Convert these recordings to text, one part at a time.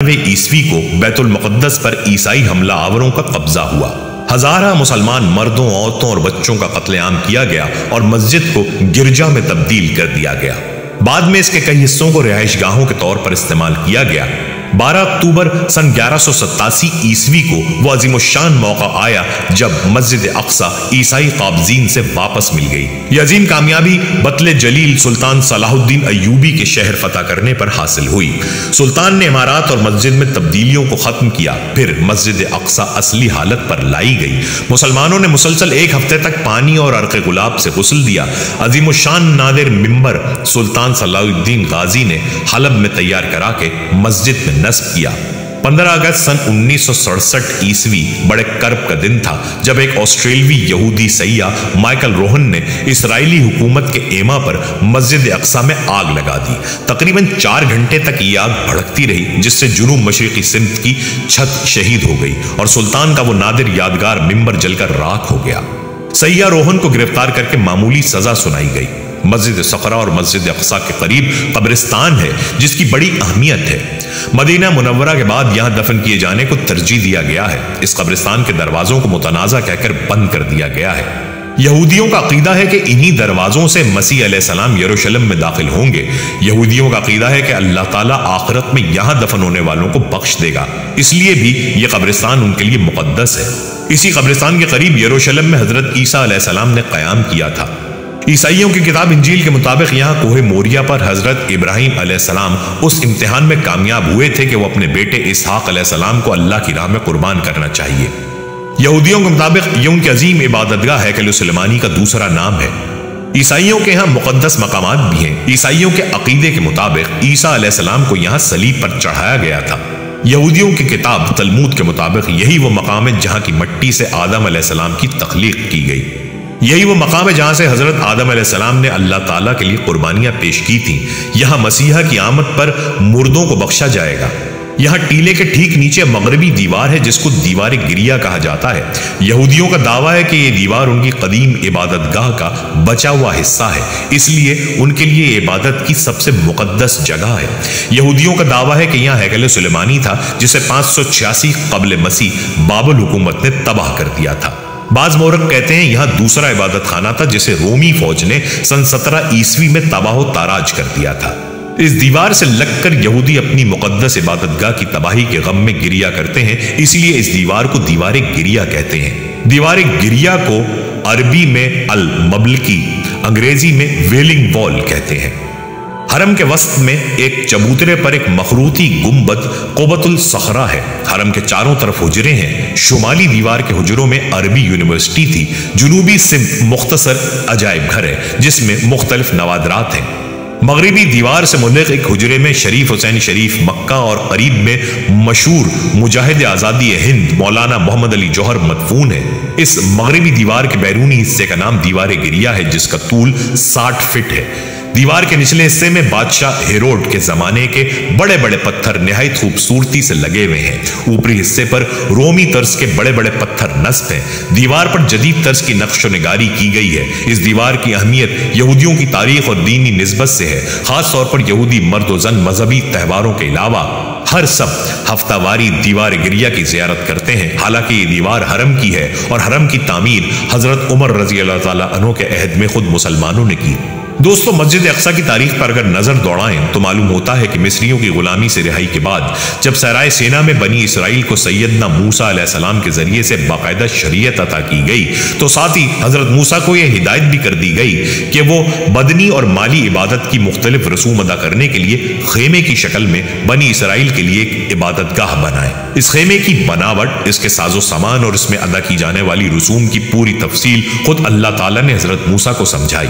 عیسوی کو بیت المقدس پر عیسائی حملہ آوروں کا قبضہ ہوا۔ ہزارہ مسلمان مردوں، عورتوں اور بچوں کا قتل عام کیا گیا اور مسجد کو گرجا میں تبدیل کر دیا گیا۔ بعد میں اس کے کئی حصوں کو رہائش گاہوں کے طور پر استعمال کیا گیا۔ 12 اکتوبر سن 1187 عیسوی کو وہ عظیم الشان موقع آیا جب مسجد اقصیٰ عیسائی قابضین سے واپس مل گئی۔ یہ عظیم کامیابی بطل جلیل سلطان صلاح الدین ایوبی کے شہر فتح کرنے پر حاصل ہوئی۔ سلطان نے عمارات اور مسجد میں تبدیلیوں کو ختم کیا، پھر مسجد اقصیٰ اصلی حالت پر لائی گئی۔ مسلمانوں نے مسلسل 1 ہفتے تک پانی اور عرق گلاب سے غسل دیا۔ عظیم الشان نادر ممبر سلطان صلاح الدین غازی نے حلب میں تیار کرا کے مسجد میں نصب کیا۔ 15 اگست سن 1967 عیسوی بڑے کرب کا دن تھا جب ایک آسٹریلوی یہودی سیاح مائیکل روہن نے اسرائیلی حکومت کے ایما پر مسجد اقصیٰ میں آگ لگا دی۔ تقریباً 4 گھنٹے تک یہ آگ بھڑکتی رہی، جس سے جنوب مشرقی سندھ کی چھت شہید ہو گئی اور سلطان کا وہ نادر یادگار ممبر جل کر راکھ ہو گیا۔ سیاح روہن کو گرفتار کر کے معمولی سزا سنائی گئی۔ مسجد صخرہ اور مسجد اقصیٰ کے قریب قبرستان ہے جس کی بڑی اہمیت ہے۔ مدینہ منورہ کے بعد یہاں دفن کیے جانے کو ترجیح دیا گیا ہے۔ اس قبرستان کے دروازوں کو متنازع کہہ کر بند کر دیا گیا ہے۔ یہودیوں کا عقیدہ ہے کہ انہی دروازوں سے مسیح علیہ السلام یروشلم میں داخل ہوں گے۔ یہودیوں کا عقیدہ ہے کہ اللہ تعالیٰ آخرت میں یہاں دفن ہونے والوں کو بخش دے گا، اس لیے بھی یہ قبرستان ان کے لیے مقدس ہے۔ اسی قبرستان کے قریب یروشلم میں حضرت عیسیٰ علیہ السلام نے قیام کیا تھا۔ عیسائیوں کی کتاب انجیل کے مطابق یہاں کوہ موریہ پر حضرت ابراہیم علیہ السلام اس امتحان میں کامیاب ہوئے تھے کہ وہ اپنے بیٹے اسحاق علیہ السلام کو اللہ کی راہ میں قربان کرنا چاہیے۔ یہودیوں کے مطابق یہ ان کی عظیم عبادت گاہ ہیکل سلیمانی کا دوسرا نام ہے۔ عیسائیوں کے یہاں مقدس مقامات بھی ہیں۔ عیسائیوں کے عقیدے کے مطابق عیسیٰ علیہ السلام کو یہاں صلیب پر چڑھایا گیا تھا۔ یہودیوں کی کتاب تلمود کے مطابق یہی وہ مقام ہے جہاں کی مٹی سے آدم علیہ السلام کی تخلیق کی گئی۔ یہی وہ مقام ہے جہاں سے حضرت آدم علیہ السلام نے اللہ تعالیٰ کے لیے قربانیاں پیش کی تھیں۔ یہاں مسیحا کی آمد پر مردوں کو بخشا جائے گا۔ یہاں ٹیلے کے ٹھیک نیچے مغربی دیوار ہے جس کو دیوار گریہ کہا جاتا ہے۔ یہودیوں کا دعویٰ ہے کہ یہ دیوار ان کی قدیم عبادت گاہ کا بچا ہوا حصہ ہے، اس لیے ان کے لیے عبادت کی سب سے مقدس جگہ ہے۔ یہودیوں کا دعویٰ ہے کہ یہاں ہیکل سلیمانی تھا جسے 586 قبل مسیح بابل حکومت نے تباہ کر دیا تھا۔ بعض مورخ کہتے ہیں یہاں دوسرا عبادت خانہ تھا جسے رومی فوج نے سن 17 عیسوی میں تباہ و تاراج کر دیا تھا۔ اس دیوار سے لگ کر یہودی اپنی مقدس عبادت گاہ کی تباہی کے غم میں گریہ کرتے ہیں، اس لیے اس دیوار کو دیوار گریہ کہتے ہیں۔ دیوار گریہ کو عربی میں المبلکی، انگریزی میں ویلنگ وال کہتے ہیں۔ حرم کے وسط میں ایک چبوترے پر ایک مخروطی گنبد قبۃ الصخرہ ہے۔ حرم کے چاروں طرف حجرے ہیں۔ شمالی دیوار کے حجروں میں عربی یونیورسٹی تھی۔ جنوبی سمت مختصر عجائب گھر ہے جس میں مختلف نوادرات ہیں۔ مغربی دیوار سے ملحق ایک حجرے میں شریف حسین شریف مکہ اور قریب میں مشہور مجاہد آزادی ہند مولانا محمد علی جوہر مدفون ہے۔ اس مغربی دیوار کے بیرونی حصے کا نام دیوار گریہ ہے جس کا طول 60 فٹ ہے۔ دیوار کے نچلے حصے میں بادشاہ ہیروڈ کے زمانے کے بڑے بڑے پتھر نہایت خوبصورتی سے لگے ہوئے ہیں۔ اوپری حصے پر رومی طرز کے بڑے بڑے پتھر نصب ہیں۔ دیوار پر جدید طرز کی نقش و نگاری کی گئی ہے۔ اس دیوار کی اہمیت یہودیوں کی تاریخ اور دینی نسبت سے ہے، خاص طور پر یہودی مرد و زن مذہبی تہواروں کے علاوہ ہر سب ہفتہ واری دیوار گریہ کی زیارت کرتے ہیں۔ حالانکہ یہ دیوار حرم کی ہے اور حرم کی تعمیر حضرت عمر رضی اللہ تعالیٰ عنہ کے عہد میں خود مسلمانوں نے کی۔ دوستو، مسجد اقصیٰ کی تاریخ پر اگر نظر دوڑائیں تو معلوم ہوتا ہے کہ مصریوں کی غلامی سے رہائی کے بعد جب صحرائے سینا میں بنی اسرائیل کو سیدنا موسیٰ علیہ السلام کے ذریعے سے باقاعدہ شریعت عطا کی گئی تو ساتھ ہی حضرت موسیٰ کو یہ ہدایت بھی کر دی گئی کہ وہ بدنی اور مالی عبادت کی مختلف رسوم ادا کرنے کے لیے خیمے کی شکل میں بنی اسرائیل کے لیے ایک عبادت گاہ بنائیں۔ اس خیمے کی بناوٹ، اس کے ساز و سامان اور اس میں ادا کی جانے والی رسوم کی پوری تفصیل خود اللہ تعالیٰ نے حضرت موسیٰ کو سمجھائی۔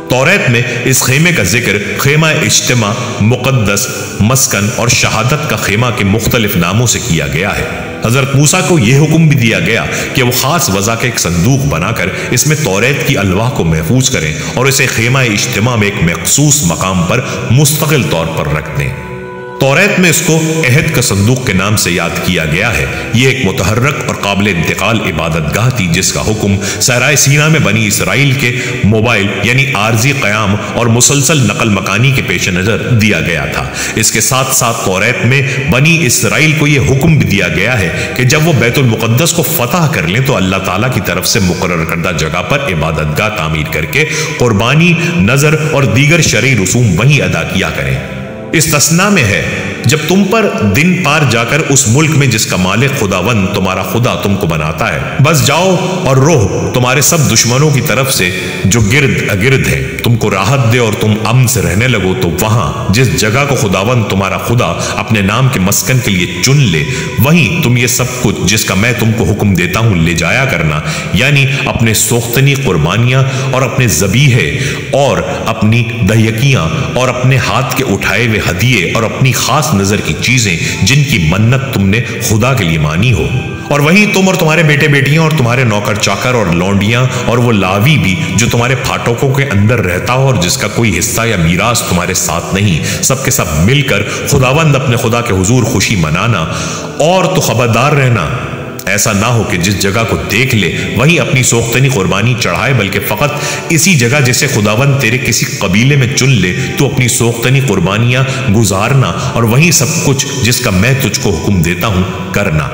توریت میں اس خیمے کا ذکر خیمہ اجتماع، مقدس، مسکن اور شہادت کا خیمہ کے مختلف ناموں سے کیا گیا ہے۔ حضرت موسیٰ کو یہ حکم بھی دیا گیا کہ وہ خاص وضع کا ایک صندوق بنا کر اس میں توریت کی الواح کو محفوظ کریں اور اسے خیمہ اجتماع میں ایک مخصوص مقام پر مستقل طور پر رکھ دیں۔ توریت میں اس کو عہد کا صندوق کے نام سے یاد کیا گیا ہے۔ یہ ایک متحرک اور قابل انتقال عبادت گاہ تھی جس کا حکم صحرائے سینا میں بنی اسرائیل کے موبائل یعنی عارضی قیام اور مسلسل نقل مکانی کے پیش نظر دیا گیا تھا۔ اس کے ساتھ ساتھ توریت میں بنی اسرائیل کو یہ حکم بھی دیا گیا ہے کہ جب وہ بیت المقدس کو فتح کر لیں تو اللہ تعالیٰ کی طرف سے مقرر کردہ جگہ پر عبادت گاہ تعمیر کر کے قربانی، نذر اور دیگر شرعی رسوم وہیں ادا کیا کریں۔ استثناء میں ہے جب تم پر دن پار جا کر اس ملک میں جس کا مالک خداوند تمہارا خدا تم کو بناتا ہے، بس جاؤ اور روح تمہارے سب دشمنوں کی طرف سے جو گرد اگرد ہے تم کو راحت دے اور تم امن سے رہنے لگو، تو وہاں جس جگہ کو خداوند تمہارا خدا اپنے نام کے مسکن کے لیے چن لے وہیں تم یہ سب کچھ جس کا میں تم کو حکم دیتا ہوں لے جایا کرنا، یعنی اپنے سوختنی قربانیاں اور اپنے ذبیحے اور اپنی دہیکیاں اور اپنے ہاتھ کے اٹھائے ہوئے ہدیے اور اپنی خاص نظر کی چیزیں جن کی منت تم نے خدا کے لیے مانی ہو، اور وہیں تم اور تمہارے بیٹے بیٹیاں اور تمہارے نوکر چاکر اور لونڈیاں اور وہ لاوی بھی جو تمہارے پھاٹکوں کے اندر رہتا ہو اور جس کا کوئی حصہ یا میراث تمہارے ساتھ نہیں، سب کے سب مل کر خداوند اپنے خدا کے حضور خوشی منانا، اور تو خبردار رہنا ایسا نہ ہو کہ جس جگہ کو دیکھ لے وہیں اپنی سوختنی قربانی چڑھائے، بلکہ فقط اسی جگہ جسے خداوند تیرے کسی قبیلے میں چن لے تو اپنی سوختنی قربانیاں گزارنا اور وہیں سب کچھ جس کا میں تجھ کو حکم دیتا ہوں کرنا۔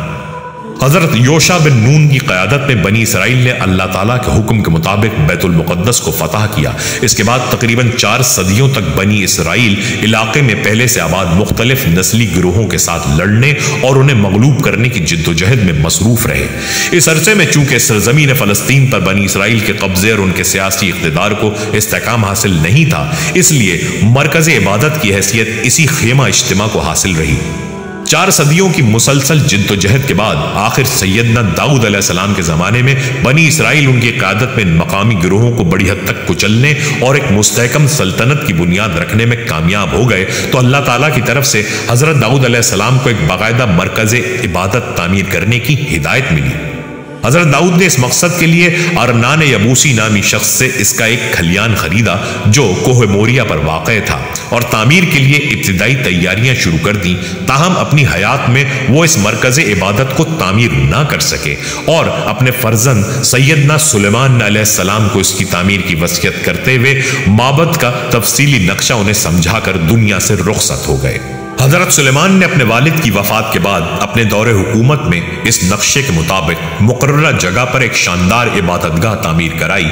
حضرت یوشع بن نون کی قیادت میں بنی اسرائیل نے اللہ تعالیٰ کے حکم کے مطابق بیت المقدس کو فتح کیا۔ اس کے بعد تقریباً 4 صدیوں تک بنی اسرائیل علاقے میں پہلے سے آباد مختلف نسلی گروہوں کے ساتھ لڑنے اور انہیں مغلوب کرنے کی جد و جہد میں مصروف رہے۔ اس عرصے میں چونکہ سرزمین فلسطین پر بنی اسرائیل کے قبضے اور ان کے سیاسی اقتدار کو استحکام حاصل نہیں تھا، اس لیے مرکز عبادت کی حیثیت اسی خیمہ اجتماع کو حاصل رہی۔ 4 صدیوں کی مسلسل جد و جہد کے بعد آخر سیدنا داؤد علیہ السلام کے زمانے میں بنی اسرائیل ان کی قیادت میں مقامی گروہوں کو بڑی حد تک کچلنے اور ایک مستحکم سلطنت کی بنیاد رکھنے میں کامیاب ہو گئے، تو اللہ تعالیٰ کی طرف سے حضرت داؤد علیہ السلام کو ایک باقاعدہ مرکز عبادت تعمیر کرنے کی ہدایت ملی۔ حضرت داؤد نے اس مقصد کے لیے ارنان یبوسی نامی شخص سے اس کا ایک کھلیان خریدا جو کوہ موریہ پر واقع تھا، اور تعمیر کے لیے ابتدائی تیاریاں شروع کر دیں۔ تاہم اپنی حیات میں وہ اس مرکز عبادت کو تعمیر نہ کر سکے، اور اپنے فرزند سیدنا سلیمان علیہ السلام کو اس کی تعمیر کی وصیت کرتے ہوئے معبد کا تفصیلی نقشہ انہیں سمجھا کر دنیا سے رخصت ہو گئے۔ حضرت سلیمان نے اپنے والد کی وفات کے بعد اپنے دور حکومت میں اس نقشے کے مطابق مقررہ جگہ پر ایک شاندار عبادت گاہ تعمیر کرائی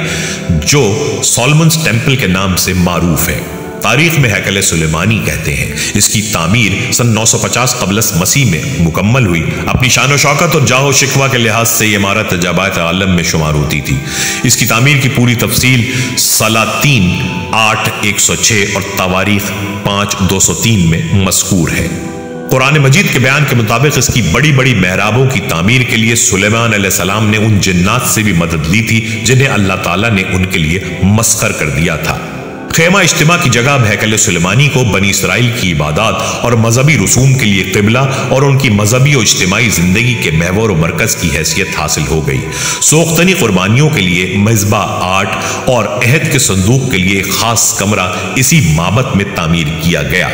جو سولمنز ٹیمپل کے نام سے معروف ہے۔ تاریخ میں ہیکل سلیمانی کہتے ہیں۔ اس کی تعمیر سن 950 قبل مسیح میں مکمل ہوئی۔ اپنی شان و شوکت اور جاہ و شکوہ کے لحاظ سے یہ عمارت عجائبات عالم میں شمار ہوتی تھی۔ اس کی تعمیر کی پوری تفصیل سلاطین 8:106 اور تواریخ 5:203 میں مذکور ہے۔ قرآن مجید کے بیان کے مطابق اس کی بڑی بڑی محرابوں کی تعمیر کے لیے سلیمان علیہ السلام نے ان جنات سے بھی مدد لی تھی جنہیں اللہ تعالیٰ نے ان کے لیے مسخر کر دیا تھا۔ خیمہ اجتماع کی جگہ ہیکل سلیمانی کو بنی اسرائیل کی عبادات اور مذہبی رسوم کے لیے قبلہ اور ان کی مذہبی و اجتماعی زندگی کے محور و مرکز کی حیثیت حاصل ہو گئی۔ سوختنی قربانیوں کے لیے مذبح 8 اور عہد کے صندوق کے لیے ایک خاص کمرہ اسی معبد میں تعمیر کیا گیا۔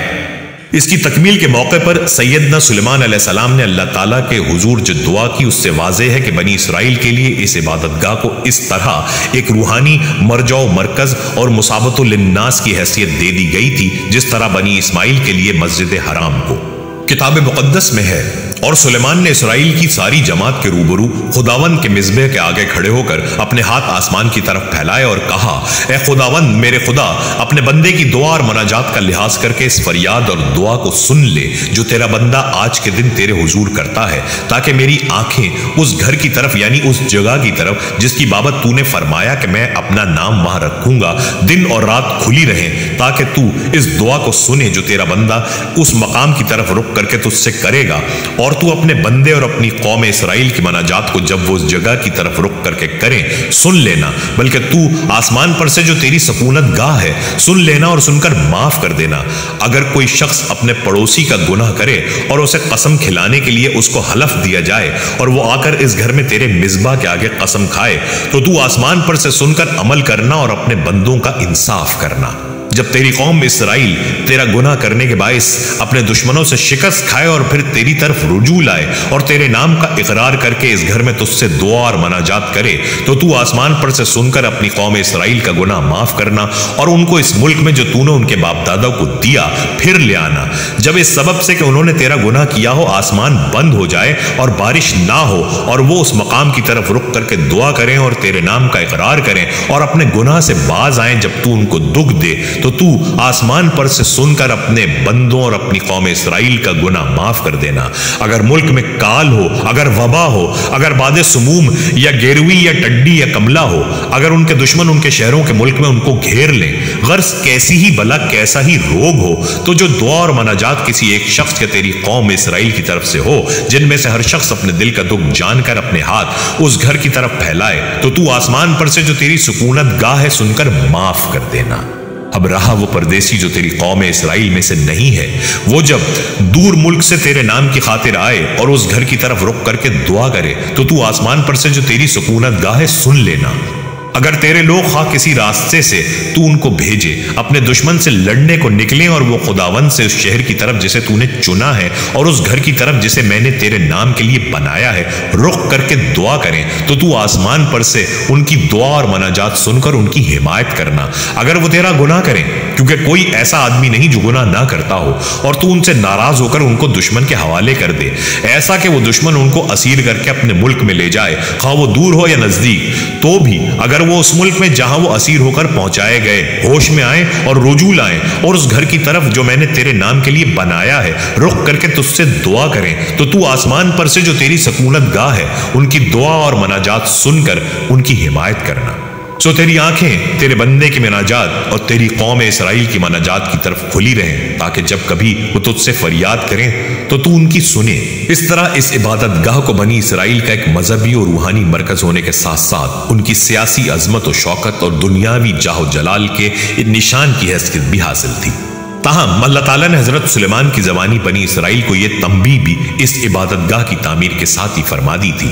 اس کی تکمیل کے موقع پر سیدنا سلیمان علیہ السلام نے اللہ تعالیٰ کے حضور جو دعا کی اس سے واضح ہے کہ بنی اسرائیل کے لیے اس عبادت گاہ کو اس طرح ایک روحانی مرجع و مرکز اور مصابت للناس کی حیثیت دے دی گئی تھی جس طرح بنی اسماعیل کے لیے مسجد حرام کو۔ کتاب مقدس میں ہے، اور سلیمان نے اسرائیل کی ساری جماعت کے روبرو خداوند کے مذبح کے آگے کھڑے ہو کر اپنے ہاتھ آسمان کی طرف پھیلائے اور کہا، اے خداوند میرے خدا، اپنے بندے کی دعا اور مناجات کا لحاظ کر کے اس فریاد اور دعا کو سن لے جو تیرا بندہ آج کے دن تیرے حضور کرتا ہے، تاکہ میری آنکھیں اس گھر کی طرف یعنی اس جگہ کی طرف جس کی بابت تو نے فرمایا کہ میں اپنا نام وہاں رکھوں گا دن اور رات کھلی رہیں، تاکہ تو اس دعا کو سنے جو تیرا بندہ اس مقام کی طرف رک کر کے تجھ سے کرے گا، اور تو اپنے بندے اور اپنی قوم اسرائیل کی مناجات کو جب وہ اس جگہ کی طرف رک کر کے کریں سن لینا، بلکہ تو آسمان پر سے جو تیری سکونت گاہ ہے سن لینا اور سن کر معاف کر دینا۔ اگر کوئی شخص اپنے پڑوسی کا گناہ کرے اور اسے قسم کھلانے کے لیے اس کو حلف دیا جائے اور وہ آ کر اس گھر میں تیرے مذبح کے آگے قسم کھائے، تو تو آسمان پر سے سن کر عمل کرنا اور اپنے بندوں کا انصاف کرنا۔ جب تیری قوم اسرائیل تیرا گناہ کرنے کے باعث اپنے دشمنوں سے شکست کھائے اور پھر تیری طرف رجوع لائے اور تیرے نام کا اقرار کر کے اس گھر میں تجھ سے دعا اور مناجات کرے تو تو آسمان پر سے سن کر اپنی قوم اسرائیل کا گناہ معاف کرنا اور ان کو اس ملک میں جو تو نے ان کے باپ دادا کو دیا پھر لے آنا۔ جب اس سبب سے کہ انہوں نے تیرا گناہ کیا ہو آسمان بند ہو جائے اور بارش نہ ہو اور وہ اس مقام کی طرف رک کر کے دعا کریں اور تیرے نام کا اقرار کریں اور اپنے گناہ سے باز آئیں جب تو ان کو دکھ دے تو تو آسمان پر سے سن کر اپنے بندوں اور اپنی قوم اسرائیل کا گناہ معاف کر دینا۔ اگر ملک میں کال ہو، اگر وبا ہو، اگر باد سموم یا گیروی یا ٹڈی یا کملا ہو، اگر ان کے دشمن ان کے شہروں کے ملک میں ان کو گھیر لیں، غرض کیسی ہی بلا کیسا ہی روگ ہو، تو جو دعا اور مناجات کسی ایک شخص کے تیری قوم اسرائیل کی طرف سے ہو، جن میں سے ہر شخص اپنے دل کا دکھ جان کر اپنے ہاتھ اس گھر کی طرف پھیلائے تو تو آسمان پر سے جو تیری سکونت گاہ ہے سن کر معاف کر دینا۔ اب رہا وہ پردیسی جو تیری قوم اسرائیل میں سے نہیں ہے، وہ جب دور ملک سے تیرے نام کی خاطر آئے اور اس گھر کی طرف رک کر کے دعا کرے تو آسمان پر سے جو تیری سکونت گاہ ہے سن لینا۔ اگر تیرے لوگ خواہ کسی راستے سے تو ان کو بھیجے، اپنے دشمن سے لڑنے کو نکلیں اور وہ خداوند سے اس شہر کی طرف جسے تو نے چنا ہے اور اس گھر کی طرف جسے میں نے تیرے نام کے لیے بنایا ہے رخ کر کے دعا کریں تو آسمان پر سے ان کی دعا اور مناجات سن کر ان کی حمایت کرنا۔ اگر وہ تیرا گناہ کریں، کیونکہ کوئی ایسا آدمی نہیں جو گناہ نہ کرتا ہو، اور تو ان سے ناراض ہو کر ان کو دشمن کے حوالے کر دے، ایسا کہ وہ دشمن ان کو اسیر کر کے اپنے ملک میں لے جائے، خواہ وہ دور ہو یا نزدیک، تو بھی اگر وہ اس ملک میں جہاں وہ اسیر ہو کر پہنچائے گئے ہوش میں آئیں اور رجوع لائیں اور اس گھر کی طرف جو میں نے تیرے نام کے لیے بنایا ہے رخ کر کے تجھ سے دعا کریں تو آسمان پر سے جو تیری سکونت گاہ ہے ان کی دعا اور مناجات سن کر ان کی حمایت کرنا۔ سو تیری آنکھیں تیرے بندے کی مناجات اور تیری قوم اسرائیل کی مناجات کی طرف کھلی رہیں تاکہ جب کبھی وہ تجھ سے فریاد کریں تو ان کی سنے۔ اس طرح اس عبادت گاہ کو بنی اسرائیل کا ایک مذہبی اور روحانی مرکز ہونے کے ساتھ ساتھ ان کی سیاسی عظمت و شوکت اور دنیاوی جاہ و جلال کے نشان کی حیثیت بھی حاصل تھی۔ تاہم اللہ تعالیٰ نے حضرت سلیمان کی زبانی بنی اسرائیل کو یہ تنبیہ بھی اس عبادت گاہ کی تعمیر کے ساتھ ہی فرما دی تھی